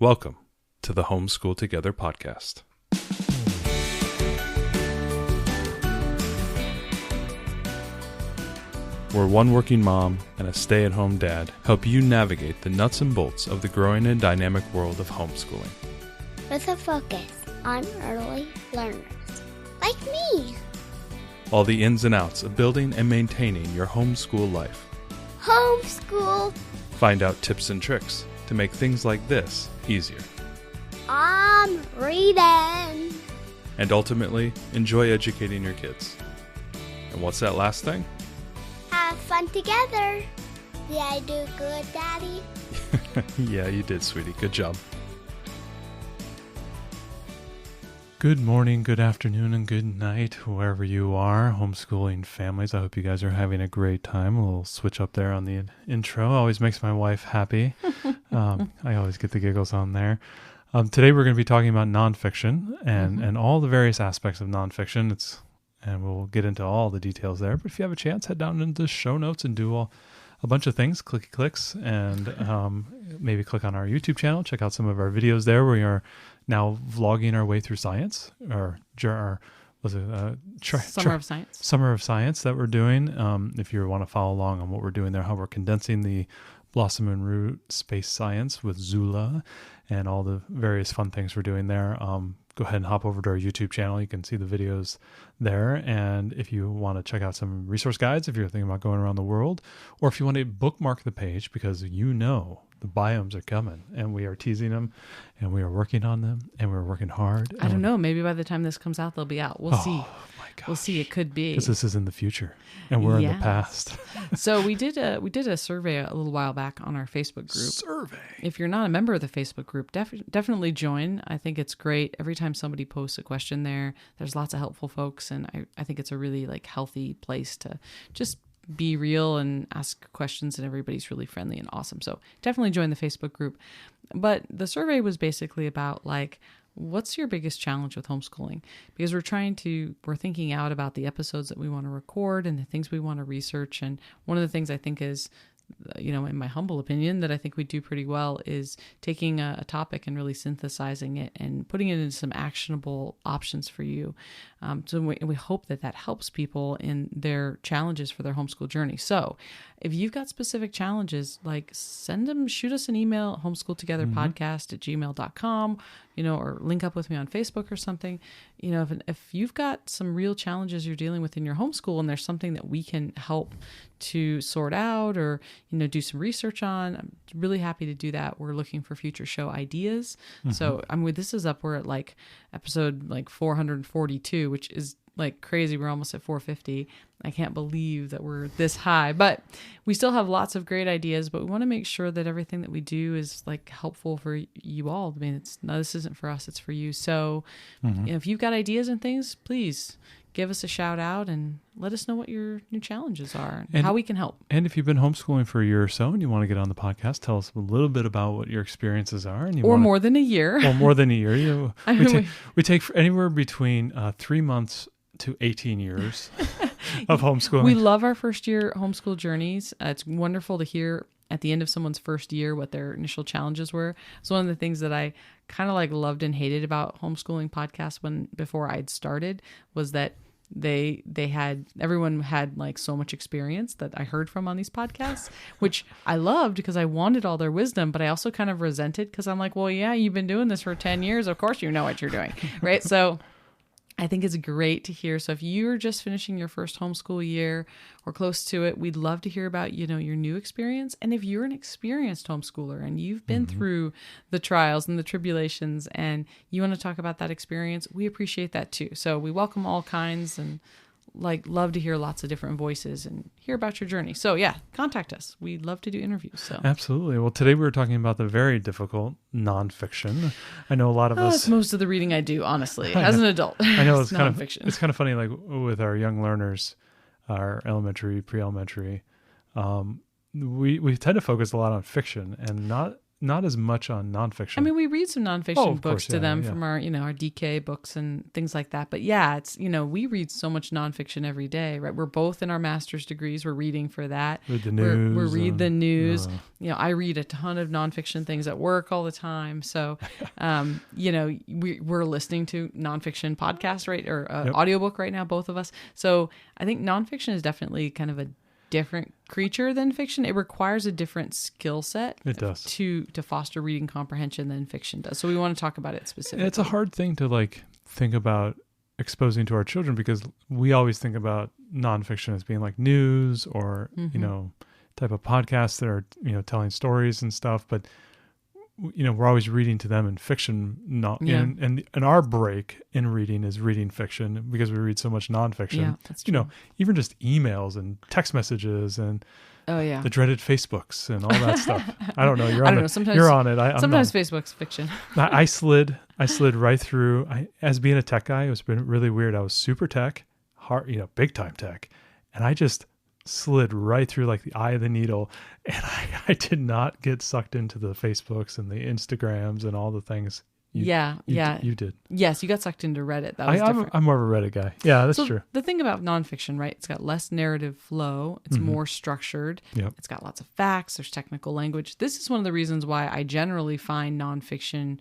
Welcome to the Homeschool Together podcast. Where one working mom and a stay-at-home dad help you navigate the nuts and bolts of the growing and dynamic world of homeschooling. With a focus on early learners, like me. All the ins and outs of building and maintaining your homeschool life. Homeschool. Find out tips and tricks to make things like this easier. I'm reading. And ultimately, enjoy educating your kids. And what's that last thing? Have fun together. Did I do good, Daddy? Yeah, you did, sweetie. Good job. Good morning, good afternoon, and good night, wherever you are, homeschooling families. I hope you guys are having a great time. A little switch up there on the intro always makes my wife happy. I always get the giggles on there. Today we're going to be talking about nonfiction and all the various aspects of nonfiction. And we'll get into all the details there. But if you have a chance, head down into the show notes and do a bunch of things, clicky clicks, and maybe click on our YouTube channel. Check out some of our videos there. We are now vlogging our way through science, Summer of Science. Summer of Science that we're doing. If you want to follow along on what we're doing there, how we're condensing the Blossom and Root space science with Zula and all the various fun things we're doing there. Go ahead and hop over to our YouTube channel. You can see the videos there. And if you want to check out some resource guides, if you're thinking about going around the world, or if you want to bookmark the page because you know the biomes are coming and we are teasing them and we are working on them and we're working hard. I don't know. Maybe by the time this comes out, they'll be out. We'll see. My gosh. We'll see. It could be. Because this is in the future and we're in the past. So we did a survey a little while back on our Facebook group. Survey. If you're not a member of the Facebook group, definitely join. I think it's great. Every time somebody posts a question there's lots of helpful folks. And I think it's a really healthy place to just be real and ask questions, and everybody's really friendly and awesome. So definitely join the Facebook group. But the survey was basically about what's your biggest challenge with homeschooling? Because we're thinking out about the episodes that we want to record and the things we want to research. And one of the things I think is, in my humble opinion, that I think we do pretty well is taking a topic and really synthesizing it and putting it into some actionable options for you. So we hope that helps people in their challenges for their homeschool journey. So if you've got specific challenges, shoot us an email, homeschooltogetherpodcast@gmail.com, or link up with me on Facebook or something. If you've got some real challenges you're dealing with in your homeschool and there's something that we can help to sort out or, do some research on, I'm really happy to do that. We're looking for future show ideas. Mm-hmm. So this is we're at episode 442, which is crazy. We're almost at 450. I can't believe that we're this high, but we still have lots of great ideas, but we want to make sure that everything that we do is helpful for you all. This isn't for us, it's for you. So if you've got ideas and things, please give us a shout out and let us know what your new challenges are and how we can help. And if you've been homeschooling for a year or so and you want to get on the podcast, tell us a little bit about what your experiences are. More than a year. Or more than a year. We take anywhere between 3 months to 18 years of homeschooling. We love our first year homeschool journeys. It's wonderful to hear at the end of someone's first year what their initial challenges were. It's one of the things that I kind of loved and hated about homeschooling podcasts before I'd started was that everyone had so much experience that I heard from on these podcasts, which I loved because I wanted all their wisdom, but I also kind of resented because I'm well, yeah, you've been doing this for 10 years. Of course you know what you're doing, right? So I think it's great to hear. So if you're just finishing your first homeschool year or close to it, we'd love to hear about, your new experience. And if you're an experienced homeschooler and you've been through the trials and the tribulations and you want to talk about that experience, we appreciate that too. So we welcome all kinds and love to hear lots of different voices and hear about your journey. So yeah, contact us. We'd love to do interviews. So absolutely. Well, today we were talking about the very difficult nonfiction. I know a lot of us. It's most of the reading I do, honestly, as an adult. I know it's nonfiction. It's kind of funny, with our young learners, our elementary, pre-elementary, we tend to focus a lot on fiction and not not as much on nonfiction. I mean, we read some nonfiction of books course, to yeah, them yeah. from our, our DK books and things like that. But yeah, it's, we read so much nonfiction every day, right? We're both in our master's degrees. We're reading for that. Read the We news. read the news. uh, I read a ton of nonfiction things at work all the time. So, we're listening to nonfiction podcasts, right? Or Yep. audiobook right now, both of us. So I think nonfiction is definitely kind of a different creature than fiction. It requires a different skill set. It does. to foster reading comprehension than fiction does. So we want to talk about it specifically. It's a hard thing to like think about exposing to our children, because we always think about nonfiction as being like news or, type of podcasts that are, telling stories and stuff. But, we're always reading to them in fiction. And our break in reading is reading fiction, because we read so much nonfiction. Yeah, that's true. Even just emails and text messages and Oh yeah, the dreaded Facebooks and all that stuff. I don't know. You're on I don't it. know. Sometimes You're on it. I'm sometimes not. Facebook's fiction. I slid right through. As being a tech guy, it was been really weird. I was super tech, big time tech, and I just slid right through like the eye of the needle, and I did not get sucked into the Facebooks and the Instagrams and all the things. You did. Yes, you got sucked into Reddit. That was different. I'm more of a Reddit guy. Yeah, that's So true. the thing about nonfiction, right? It's got less narrative flow. It's more structured. Yep. It's got lots of facts. There's technical language. This is one of the reasons why I generally find nonfiction,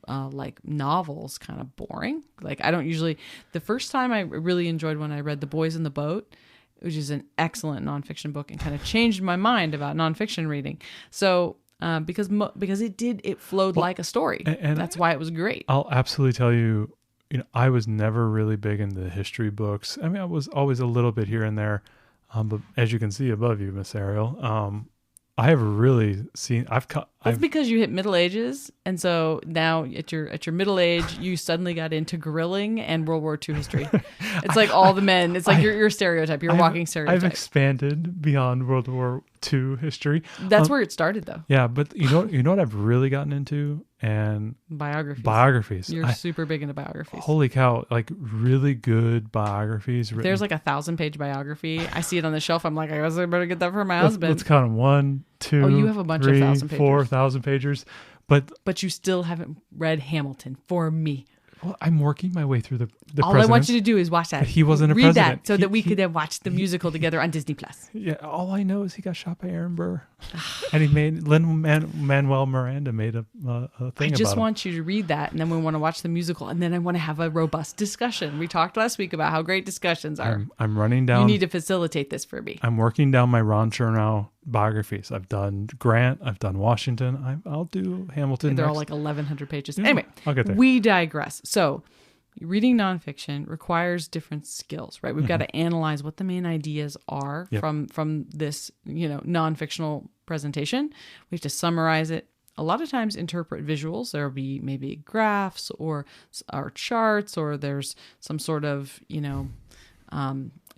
like novels, kind of boring. Like I don't usually. The first time I really enjoyed when I read The Boys in the Boat, which is an excellent nonfiction book and kind of changed my mind about nonfiction reading. So. Because it flowed like a story, and that's why it was great. I'll absolutely tell you, I was never really big into history books. I mean, I was always a little bit here and there, but as you can see above you, Miss Ariel, I have really seen. That's because you hit middle ages, and so now at your middle age, you suddenly got into grilling and World War II history. It's like all the men. It's like your stereotype. You're walking stereotype. I've expanded beyond World War II history. That's where it started, though. Yeah, but you know what I've really gotten into, and biographies. You're super big into biographies. Holy cow! Like really good biographies. Written. There's like a 1,000-page biography. I see it on the shelf. I'm like, I guess I better get that for my husband. Let's count them. 1, 2. Oh, you have a bunch of 1,000 pagers. 4,000 pagers. But you still haven't read Hamilton for me. Well, I'm working my way through the All I want you to do is watch that. But he wasn't a Read president. that so that we could then watch the musical together on Disney Plus. Yeah, all I know is he got shot by Aaron Burr, and he made Lin-Manuel Miranda made a thing about I just him. want you to read that, and then we want to watch the musical, and then I want to have a robust discussion. We talked last week about how great discussions are. I'm running down. You need to facilitate this for me. I'm working down my Ron Chernow biographies. I've done Grant. I've done Washington. I'll do Hamilton. They're next. all like 1,100 pages. Yeah, Anyway, I'll get there. We digress. So reading nonfiction requires different skills, right? We've got to analyze what the main ideas are from this, non-fictional presentation. We have to summarize it. A lot of times interpret visuals. There'll be maybe graphs or charts, or there's some sort of,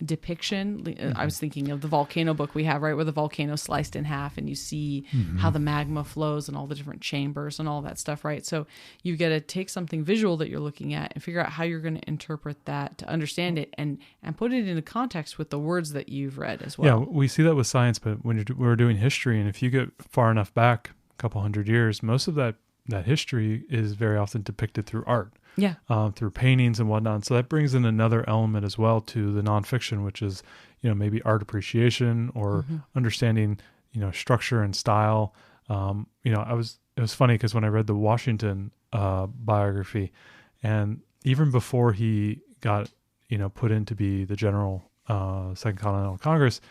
depiction. I was thinking of the volcano book we have, right, where the volcano sliced in half and you see how the magma flows and all the different chambers and all that stuff, right? So you got to take something visual that you're looking at and figure out how you're going to interpret that to understand it and put it into context with the words that you've read as well. Yeah, we see that with science, but when we're doing history, and if you get far enough back, a couple hundred years, most of that history is very often depicted through art. Yeah. Through paintings and whatnot. So that brings in another element as well to the nonfiction, which is, maybe art appreciation or understanding, structure and style. It was funny because when I read the Washington biography, and even before he got, put in to be the general Second Continental Congress,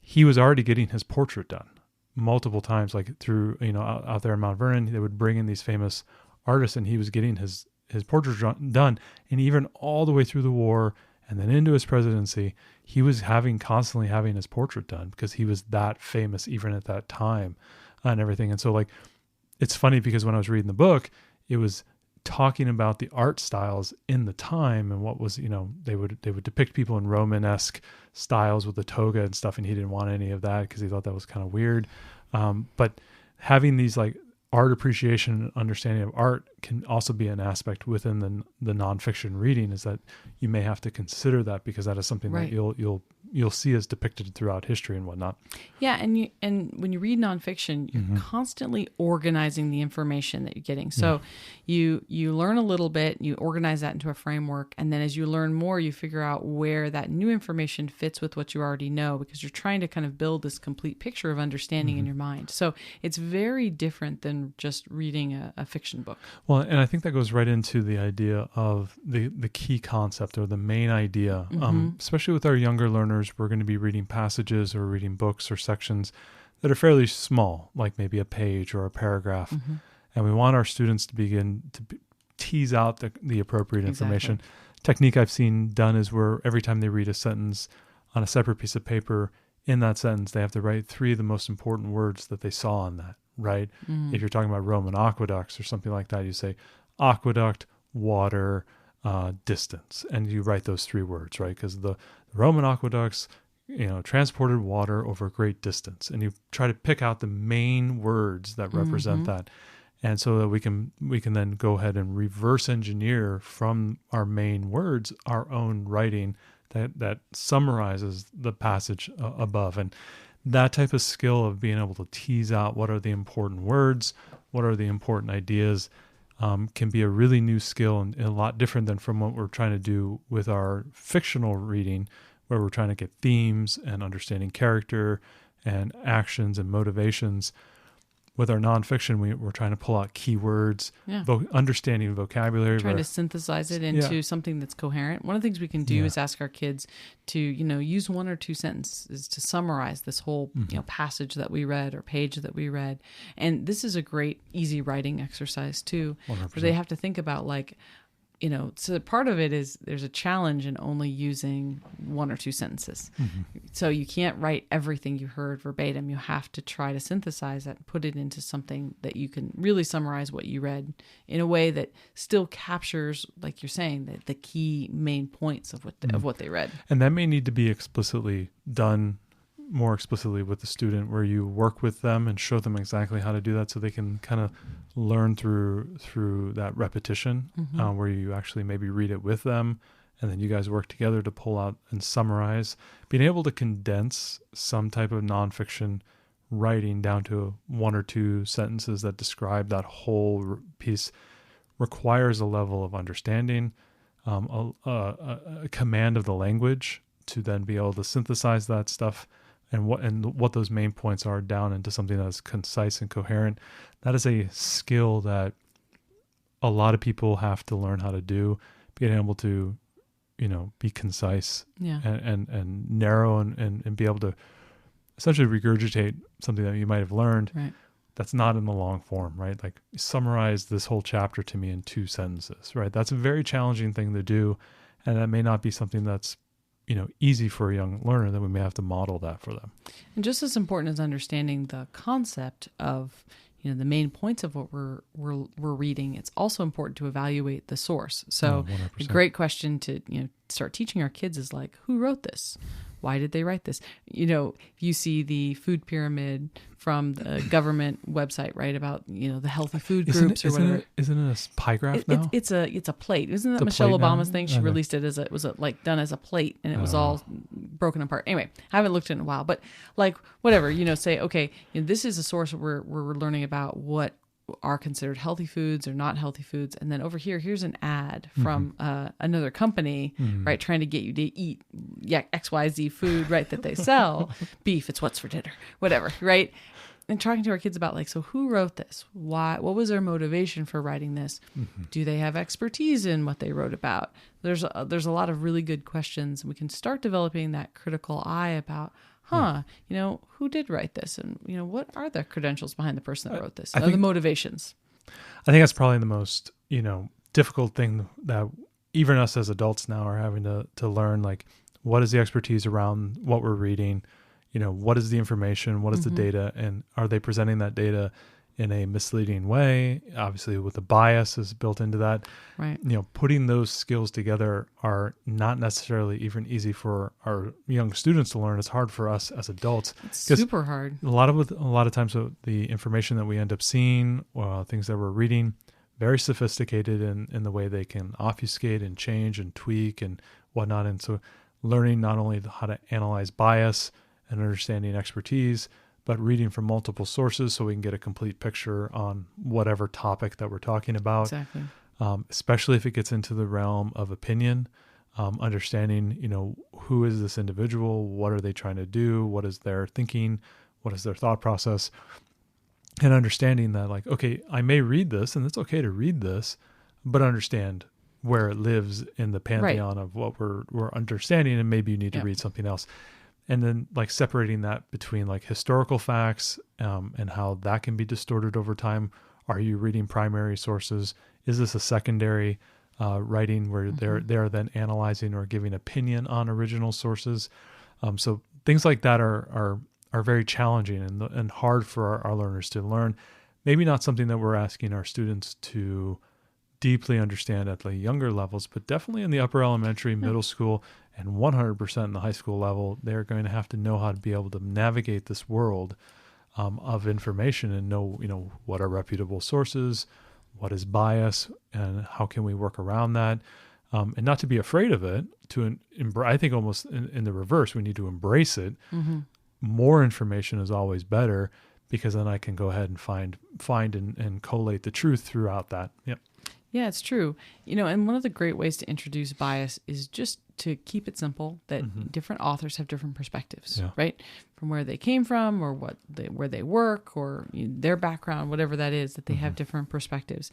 he was already getting his portrait done multiple times, like through, out there in Mount Vernon. They would bring in these famous artists, and he was getting his portrait done. And even all the way through the war and then into his presidency, he was constantly having his portrait done because he was that famous even at that time and everything. And so like, it's funny because when I was reading the book, it was talking about the art styles in the time and what was, they would depict people in Romanesque styles with the toga and stuff. And he didn't want any of that because he thought that was kind of weird. But having these like art appreciation and understanding of art can also be an aspect within the nonfiction reading, is that you may have to consider that, because that is something Right. that you'll see as depicted throughout history and whatnot. Yeah, and when you read nonfiction, you're constantly organizing the information that you're getting. So you learn a little bit, you organize that into a framework, and then as you learn more, you figure out where that new information fits with what you already know, because you're trying to kind of build this complete picture of understanding in your mind. So it's very different than just reading a fiction book. Well, and I think that goes right into the idea of the key concept, or the main idea. Especially with our younger learners, we're going to be reading passages or reading books or sections that are fairly small, like maybe a page or a paragraph. And we want our students to begin to tease out the appropriate information. Technique I've seen done is where every time they read a sentence on a separate piece of paper, in that sentence, they have to write 3 of the most important words that they saw on that, right? If you're talking about Roman aqueducts or something like that, you say aqueduct, water, distance, and you write those 3 words, right? Because the Roman aqueducts, transported water over a great distance, and you try to pick out the main words that represent that. And so that we can then go ahead and reverse engineer from our main words our own writing that summarizes the passage above. And that type of skill of being able to tease out what are the important words, what are the important ideas, can be a really new skill, and a lot different than from what we're trying to do with our fictional reading, where we're trying to get themes and understanding character and actions and motivations. With our nonfiction, we're trying to pull out keywords, understanding vocabulary. Trying to synthesize it into something that's coherent. One of the things we can do is ask our kids to, use 1 or 2 sentences to summarize this whole, passage that we read or page that we read. And this is a great, easy writing exercise too, 100%. where they have to think about so part of it is there's a challenge in only using 1 or 2 sentences. So you can't write everything you heard verbatim. You have to try to synthesize that and put it into something that you can really summarize what you read in a way that still captures, like you're saying, the key main points of what they read. And that may need to be done more explicitly with the student, where you work with them and show them exactly how to do that, so they can kind of learn through that repetition, where you actually maybe read it with them, and then you guys work together to pull out and summarize. Being able to condense some type of nonfiction writing down to 1 or 2 sentences that describe that whole piece requires a level of understanding, a command of the language to then be able to synthesize that stuff and what those main points are down into something that's concise and coherent. That is a skill that a lot of people have to learn how to do, being able to, be concise and narrow and be able to essentially regurgitate something that you might have learned. Right. That's not in the long form, right? Like, summarize this whole chapter to me in 2 sentences, right? That's a very challenging thing to do. And that may not be something that's, easy for a young learner, that we may have to model that for them. And just as important as understanding the concept of, the main points of what we're reading, it's also important to evaluate the source. So a great question to, start teaching our kids is like, who wrote this? Why did they write this? You see the food pyramid from the government website, right? About, the healthy food groups or whatever. Isn't it a pie graph now? It's a plate. Isn't that Michelle Obama's thing? She released it as done as a plate, and it was all broken apart. Anyway, I haven't looked at it in a while, but whatever, say, okay, this is a source where we're learning about what are considered healthy foods or not healthy foods. And then over here's an ad from another company, right, trying to get you to eat XYZ food, right, that they sell. Beef, it's what's for dinner, whatever, right? And talking to our kids about so who wrote this? Why? What was their motivation for writing this? Do they have expertise in what they wrote about? There's a lot of really good questions, and we can start developing that critical eye about, who did write this? And, what are the credentials behind the person that wrote this? The motivations. I think that's probably the most, difficult thing that even us as adults now are having to learn, what is the expertise around what we're reading? What is the information? What is the data? And are they presenting that data in a misleading way? Obviously, with the bias is built into that. Right. Putting those skills together are not necessarily even easy for our young students to learn. It's hard for us as adults. It's super hard. A lot of times, the information that we end up seeing, things that we're reading, very sophisticated in the way they can obfuscate and change and tweak and whatnot. And so learning not only how to analyze bias and understanding expertise, but reading from multiple sources so we can get a complete picture on whatever topic that we're talking about. Exactly. Especially if it gets into the realm of opinion, understanding, who is this individual? What are they trying to do? What is their thinking? What is their thought process? And understanding that, like, okay, I may read this and it's okay to read this, but understand where it lives in the pantheon of what we're understanding. And maybe you need to read something else. And then like separating that between like historical facts and how that can be distorted over time. Are you reading primary sources? Is this a secondary writing where they're then analyzing or giving opinion on original sources? So things like that are very challenging and hard for our learners to learn. Maybe not something that we're asking our students to deeply understand at the younger levels, but definitely in the upper elementary, middle school, and 100% in the high school level, they're going to have to know how to be able to navigate this world of information and know, what are reputable sources, what is bias, and how can we work around that, and not to be afraid of it. I think almost in the reverse, we need to embrace it. Mm-hmm. More information is always better because then I can go ahead and find and collate the truth throughout that. Yep. Yeah, it's true. And one of the great ways to introduce bias is just to keep it simple that different authors have different perspectives, right? From where they came from or where they work or their background, whatever that is, that they have different perspectives.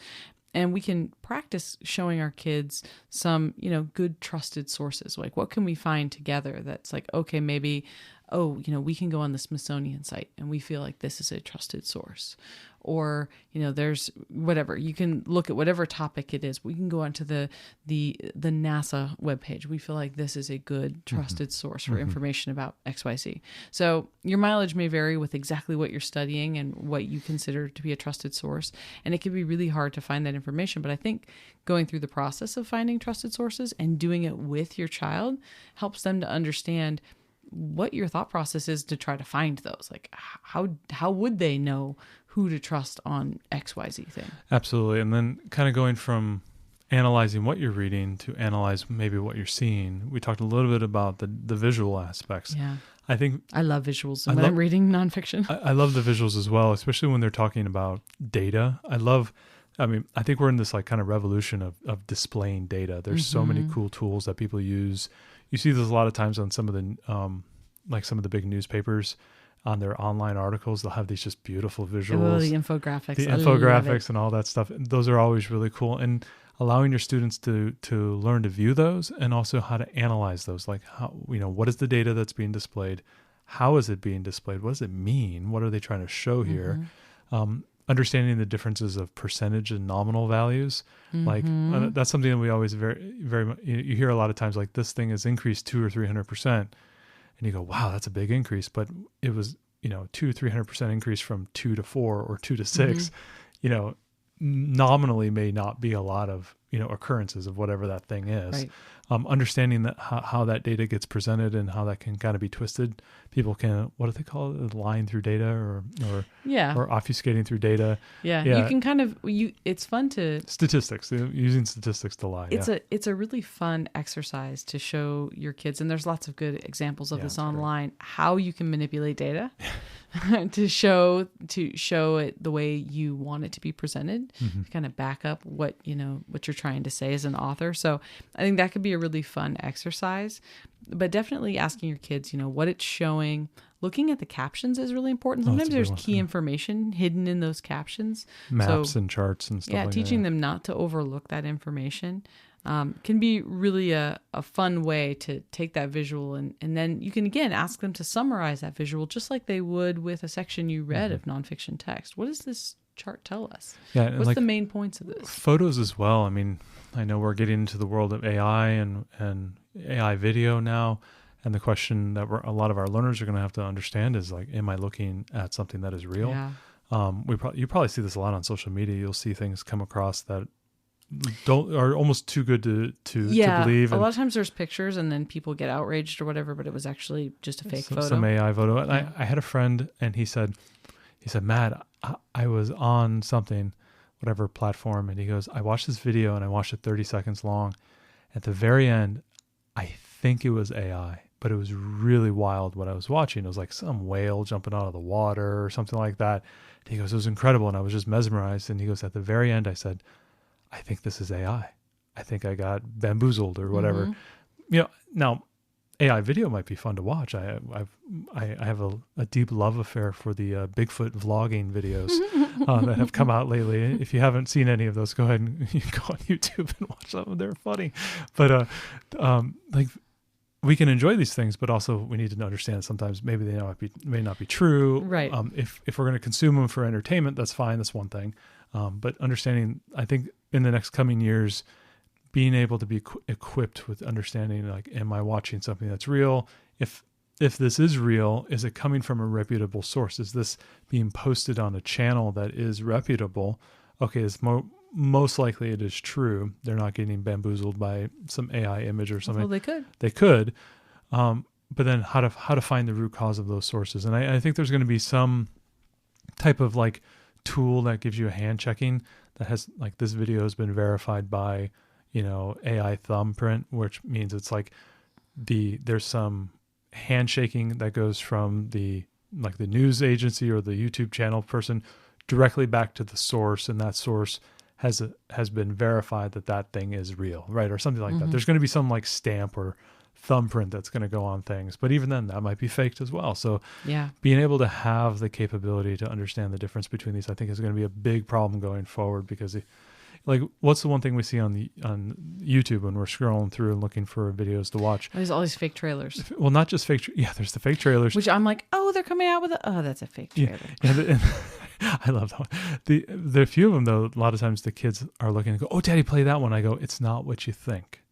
And we can practice showing our kids some, good trusted sources. Like, what can we find together that's like, okay, maybe, we can go on the Smithsonian site and we feel like this is a trusted source. Or, there's whatever. You can look at whatever topic it is. We can go onto the NASA webpage. We feel like this is a good trusted source for information about XYZ. So your mileage may vary with exactly what you're studying and what you consider to be a trusted source. And it can be really hard to find that information. But I think going through the process of finding trusted sources and doing it with your child helps them to understand what your thought process is to try to find those. Like, how would they know who to trust on XYZ thing? Absolutely. And then kind of going from analyzing what you're reading to analyze maybe what you're seeing. We talked a little bit about the visual aspects. Yeah. I think I love visuals when I'm reading nonfiction. I love the visuals as well, especially when they're talking about data. I think we're in this like kind of revolution of displaying data. There's so many cool tools that people use. You see this a lot of times on some of the big newspapers on their online articles. They'll have these just beautiful visuals. Oh, the infographics. The infographics and all that stuff. Those are always really cool. And allowing your students to learn to view those and also how to analyze those. Like how, what is the data that's being displayed? How is it being displayed? What does it mean? What are they trying to show here? Understanding the differences of percentage and nominal values. Like that's something that we always very, very much, you hear a lot of times, like this thing has increased 200 or 300%. And you go, wow, that's a big increase. But it was, 200-300% increase from 2 to 4 or 2 to 6, nominally may not be a lot of, occurrences of whatever that thing is. Right. Understanding that how that data gets presented and how that can kind of be twisted. People can, what do they call it? Lying through data or obfuscating through data. Yeah. You can kind of, it's fun to... Statistics, using statistics to lie. It's a really fun exercise to show your kids. And there's lots of good examples of this online, how you can manipulate data to show it the way you want it to be presented, to kind of back up what you're trying to say as an author. So I think that could be a really fun exercise, but definitely asking your kids, what it's showing. Looking at the captions is really important. Sometimes there's key information hidden in those captions. Maps and charts and stuff like that. Teaching them not to overlook that information can be really a fun way to take that visual and then you can, again, ask them to summarize that visual just like they would with a section you read of nonfiction text. What does this chart tell us? Yeah, what's the main points of this? Photos as well. I mean, I know we're getting into the world of AI and AI video now. And the question that a lot of our learners are going to have to understand is like, am I looking at something that is real? Yeah. You probably see this a lot on social media. You'll see things come across that are almost too good to believe. A lot of times there's pictures and then people get outraged or whatever, but it was actually just a fake photo. Some AI photo. And I had a friend and he said, Matt, I was on something whatever platform. And he goes, I watched this video and I watched it 30 seconds long. At the very end, I think it was AI, but it was really wild what I was watching. It was like some whale jumping out of the water or something like that. And he goes, it was incredible. And I was just mesmerized. And he goes, at the very end, I said, I think this is AI. I think I got bamboozled or whatever. Now AI video might be fun to watch. I have a deep love affair for the Bigfoot vlogging videos that have come out lately. If you haven't seen any of those, go ahead and you can go on YouTube and watch them. They're funny. But like we can enjoy these things, but also we need to understand that sometimes maybe they may not be true. Right. If we're going to consume them for entertainment, that's fine. That's one thing. But understanding, I think in the next coming years, being able to be equipped with understanding, like, am I watching something that's real? If this is real, is it coming from a reputable source? Is this being posted on a channel that is reputable? Okay, it's most likely it is true. They're not getting bamboozled by some AI image or something. Well, they could. They could. But then how to find the root cause of those sources? And I think there's going to be some type of like tool that gives you a hand checking that has like, this video has been verified by, AI thumbprint, which means it's like there's some handshaking that goes from the news agency or the YouTube channel person directly back to the source. And that source has been verified that thing is real, right? Or something like that. There's going to be some like stamp or thumbprint that's going to go on things, but even then that might be faked as well. So being able to have the capability to understand the difference between these, I think is going to be a big problem going forward, because like, what's the one thing we see on YouTube when we're scrolling through and looking for videos to watch? There's all these fake trailers. Well, not just fake. There's the fake trailers. Which I'm like, oh, they're coming out with that's a fake trailer. Yeah, I love that one. The few of them, though, a lot of times the kids are looking and go, oh, Daddy, play that one. I go, it's not what you think.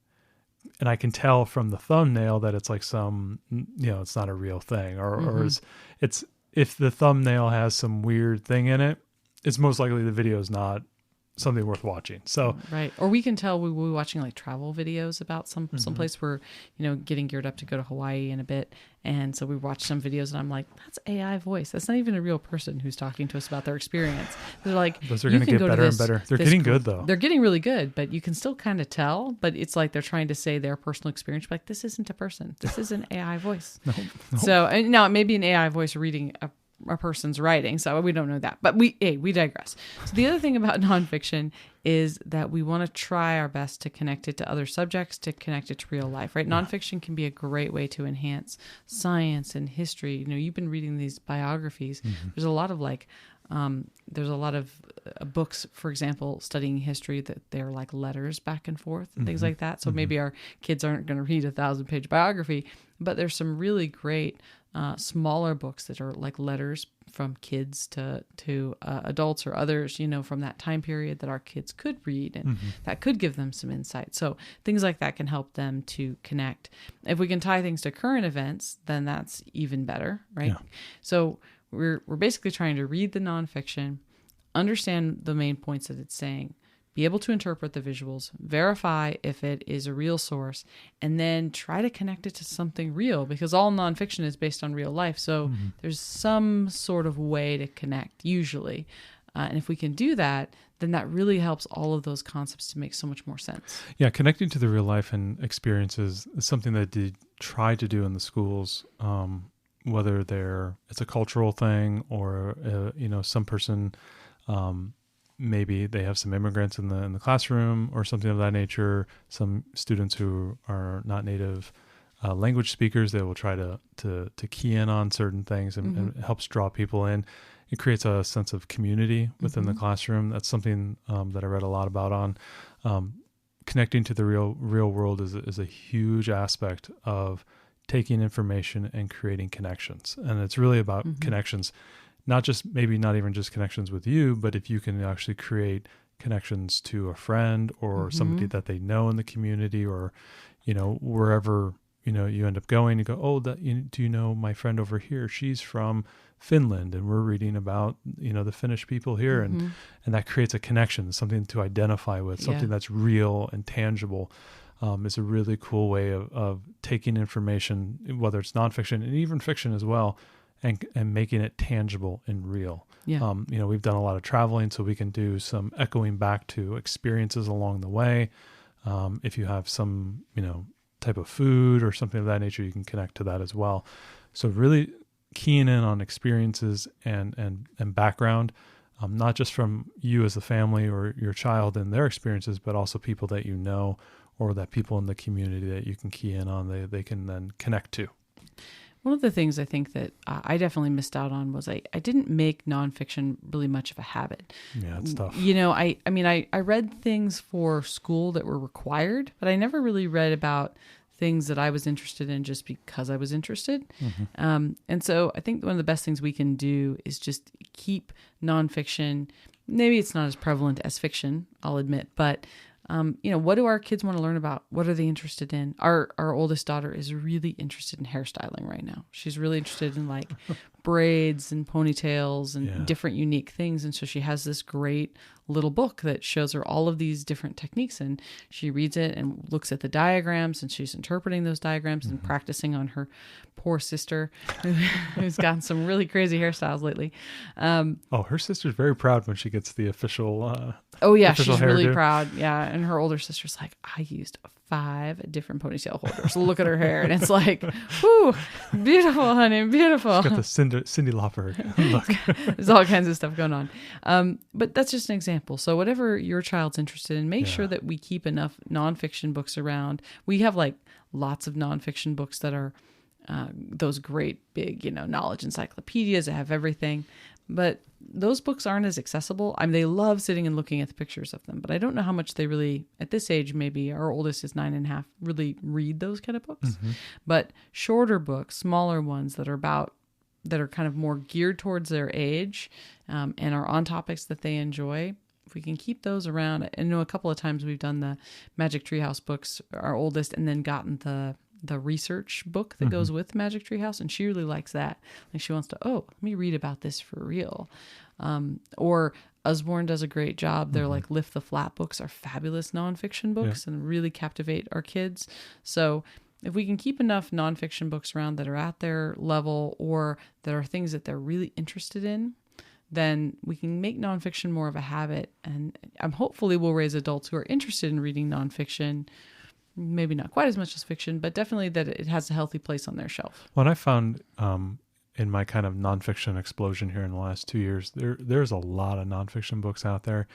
And I can tell from the thumbnail that it's like some, it's not a real thing. Or it's if the thumbnail has some weird thing in it, it's most likely the video is not something worth watching. So right. Or we can tell we'll be watching like travel videos about some place where, getting geared up to go to Hawaii in a bit. And so we watch some videos and I'm like, that's AI voice. That's not even a real person who's talking to us about their experience. They're like, those are going to get better and better. They're getting good though. They're getting really good, but you can still kind of tell, but it's like they're trying to say their personal experience. Like, this isn't a person. This is an AI voice. No. So now it may be an AI voice reading a person's writing, so we don't know that, but we digress. So the other thing about nonfiction is that we want to try our best to connect it to other subjects, to connect it to real life, right? Nonfiction can be a great way to enhance science and history. You've been reading these biographies. There's a lot of books, for example, studying history that they're like letters back and forth and things like that. So maybe our kids aren't going to read a 1,000-page biography, but there's some really great smaller books that are like letters from kids to adults or others, from that time period that our kids could read, and that could give them some insight. So things like that can help them to connect. If we can tie things to current events, then that's even better, right? Yeah. So we're basically trying to read the nonfiction, understand the main points that it's saying, be able to interpret the visuals, verify if it is a real source, and then try to connect it to something real, because all nonfiction is based on real life. So there's some sort of way to connect usually. And if we can do that, then that really helps all of those concepts to make so much more sense. Yeah, connecting to the real life and experiences is something that they try to do in the schools, whether it's a cultural thing or, some person, maybe they have some immigrants in the classroom or something of that nature. Some students who are not native language speakers, they will try to key in on certain things and it helps draw people in. It creates a sense of community within the classroom. That's something that I read a lot about on connecting to the real world is a huge aspect of taking information and creating connections. And it's really about connections. Not even just connections with you, but if you can actually create connections to a friend or somebody that they know in the community, or, wherever, you end up going, you go, oh, do you know my friend over here? She's from Finland and we're reading about, the Finnish people here. And that creates a connection, something to identify with, something that's real and tangible. Is a really cool way of taking information, whether it's nonfiction and even fiction as well, and making it tangible and real. Yeah. We've done a lot of traveling, so we can do some echoing back to experiences along the way. If you have some, type of food or something of that nature, you can connect to that as well. So really keying in on experiences and background, not just from you as a family or your child and their experiences, but also people that you know, or that people in the community that you can key in on, they can then connect to. One of the things I think that I definitely missed out on was I didn't make nonfiction really much of a habit. Yeah, it's tough. I read things for school that were required, but I never really read about things that I was interested in just because I was interested. Mm-hmm. And so I think one of the best things we can do is just keep nonfiction. Maybe it's not as prevalent as fiction, I'll admit, but what do our kids want to learn about? What are they interested in? Our oldest daughter is really interested in hairstyling right now. She's really interested in like braids and ponytails and different unique things. And so she has this great little book that shows her all of these different techniques, and she reads it and looks at the diagrams, and she's interpreting those diagrams and practicing on her poor sister who's gotten some really crazy hairstyles lately. Her sister's very proud when she gets the official she's really proud. Yeah. And her older sister's like, I used 5 different ponytail holders. Look at her hair. And it's like, whoo, beautiful, honey, beautiful. She's got the Cyndi Lauper look. There's all kinds of stuff going on. But that's just an example. So whatever your child's interested in, make sure that we keep enough nonfiction books around. We have like lots of nonfiction books that are those great big, knowledge encyclopedias that have everything. But those books aren't as accessible. I mean, they love sitting and looking at the pictures of them, but I don't know how much they really, at this age, maybe our oldest is 9.5, really read those kind of books. Mm-hmm. But shorter books, smaller ones that are kind of more geared towards their age and are on topics that they enjoy, if we can keep those around. I know a couple of times we've done the Magic Treehouse books, our oldest, and then gotten the research book that goes with Magic Treehouse, and she really likes that. Like she wants to, let me read about this for real. Or Usborne does a great job. They're like Lift the Flat books are fabulous nonfiction books and really captivate our kids. So if we can keep enough nonfiction books around that are at their level or that are things that they're really interested in, then we can make nonfiction more of a habit. And hopefully we'll raise adults who are interested in reading nonfiction. Maybe not quite as much as fiction, but definitely that it has a healthy place on their shelf. Well, I found in my kind of nonfiction explosion here in the last 2 years, there's a lot of nonfiction books out there.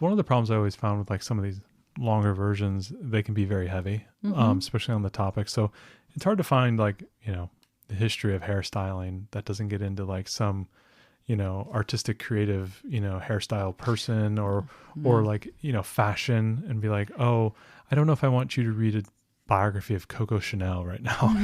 One of the problems I always found with like some of these longer versions, they can be very heavy, especially on the topic. So it's hard to find like, the history of hairstyling that doesn't get into like some, artistic, creative, hairstyle person or like, fashion and be like, I don't know if I want you to read a biography of Coco Chanel right now.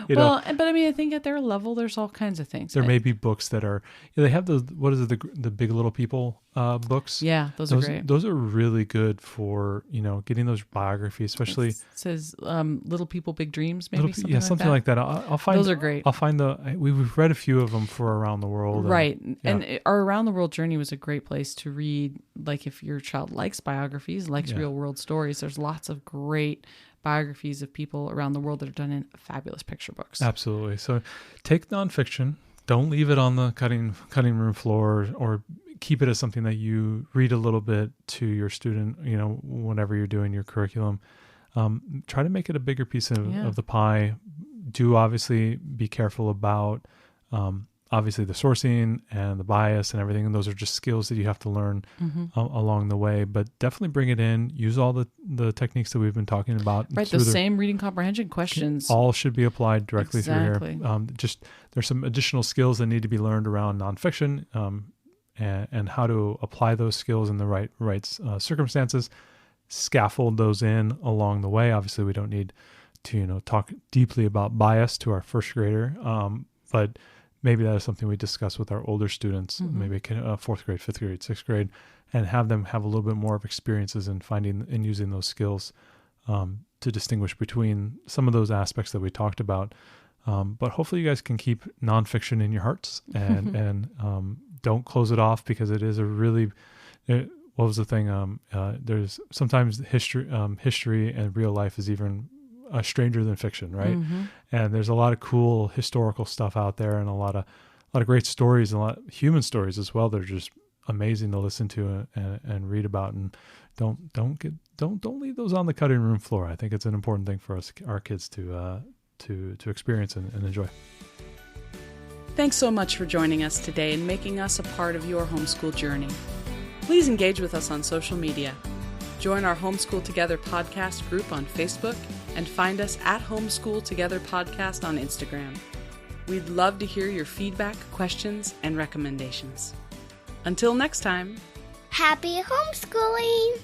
But I mean, I think at their level, there's all kinds of things. There may be books that are, they have those, what is it, the Big Little People books? Yeah, those are great. Those are really good for, getting those biographies, especially. It says Little People, Big Dreams, maybe something like that. I'll find those are great. I'll find we've read a few of them for Around the World. Right. And our Around the World journey was a great place to read. Like if your child likes biographies, likes real world stories, there's lots of great biographies of people around the world that are done in fabulous picture books. Absolutely. So take nonfiction, don't leave it on the cutting room floor, or keep it as something that you read a little bit to your student, whenever you're doing your curriculum. Try to make it a bigger piece of the pie. Do obviously be careful about obviously the sourcing and the bias and everything. And those are just skills that you have to learn along the way, but definitely bring it in. Use all the techniques that we've been talking about. Right. The same reading comprehension questions. All should be applied directly through here. There's some additional skills that need to be learned around nonfiction and how to apply those skills in the right circumstances, scaffold those in along the way. Obviously we don't need to, talk deeply about bias to our first grader. But maybe that is something we discuss with our older students, maybe 4th grade, 5th grade, 6th grade, and have them have a little bit more of experiences in finding and using those skills to distinguish between some of those aspects that we talked about. But hopefully you guys can keep nonfiction in your hearts and don't close it off, because it is a really, what was the thing? There's sometimes history and real life is even a stranger than fiction, right? And there's a lot of cool historical stuff out there, and a lot of great stories, and a lot of human stories as well. They're just amazing to listen to and read about. And don't leave those on the cutting room floor. I think it's an important thing for our kids to experience and enjoy. Thanks so much for joining us today and making us a part of your homeschool journey. Please engage with us on social media. Join our Homeschool Together podcast group on Facebook and find us at Homeschool Together Podcast on Instagram. We'd love to hear your feedback, questions, and recommendations. Until next time, Happy homeschooling!